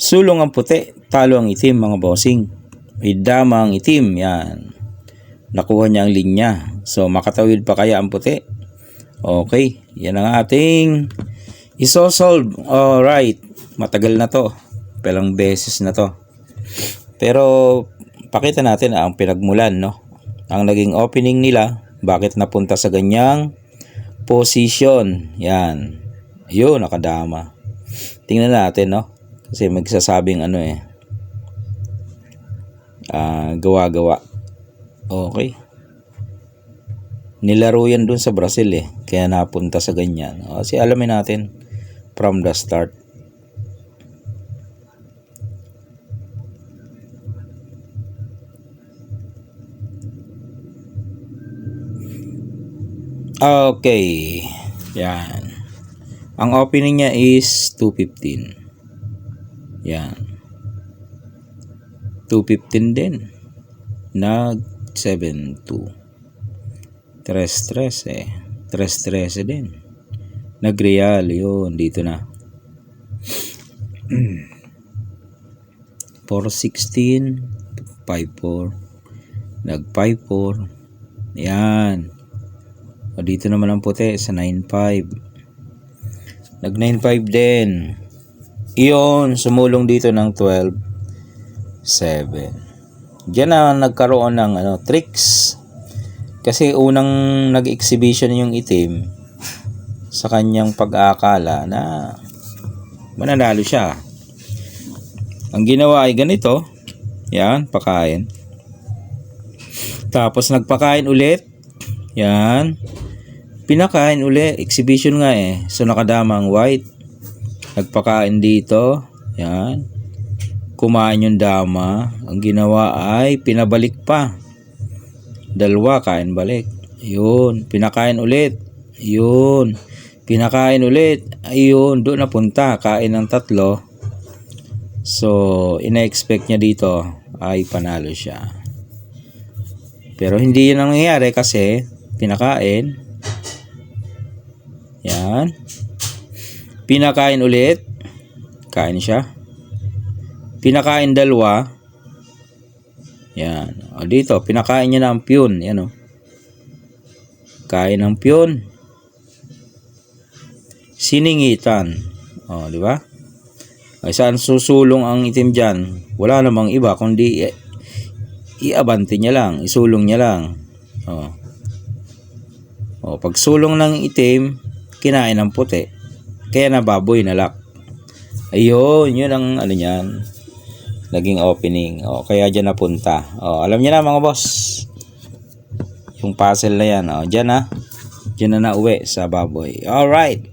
Sulong ang puti, talo ang itim mga bossing. May dama ang itim, yan. Nakuha niya ang linya. So makatawid pa kaya ang puti? Okay, yan ang ating isosolve. Alright, matagal na to. Pelang beses na to. Pero pakita natin ang pinagmulan, no? Ang naging opening nila, bakit napunta sa ganyang position. Yan. Ayun, nakadama. Tingnan natin, no? Kasi magsasabing gawa-gawa. Okay. Nilaro yan dun sa Brazil kaya napunta sa ganyan. Kasi alamin natin from the start. Okay. Yan. Ang opening niya is 215. Yan. 215 din. Nag 72. 3-13 3-13 din. Nag-real yun. Dito na. 4-16. 5-4. Nag 5-4. Yan. O dito naman ang puti sa 9-5. Nag 9-5 din. Iyon, sumulong dito ng 12-7. Diyan na nagkaroon ng tricks. Kasi unang nag-exhibition yung itim sa kanyang pag-aakala na mananalo siya. Ang ginawa ay ganito. Yan, pakain. Tapos nagpakain ulit. Yan. Pinakain ulit. Exhibition nga So nakadama ang white. Nagpakain dito. Yan. Kumain yung dama. Ang ginawa ay pinabalik pa. Dalawa, kain balik. Ayun. Pinakain ulit. Ayun. Pinakain ulit. Ayun. Doon napunta. Kain ng 3. So, ina-expect niya dito ay panalo siya. Pero hindi yun ang nangyayari kasi pinakain. Yan. Pinakain ulit. Kain siya. Pinakain 2. Yan. O dito, pinakain niya na ang piyon. Yan o. Kain ng piyon. Siningitan. O, di ba? Ay saan susulong ang itim dyan? Wala namang iba kundi iabante niya lang. Isulong niya lang. O. O, pag sulong ng itim, kinain ng puti. Kaya nababoy na lock. Ayun, yun ang niyan. Naging opening. O, kaya dyan napunta. O, alam niyo na mga boss. Yung puzzle na yan. O, dyan na. Dyan na nauwi sa baboy. Alright.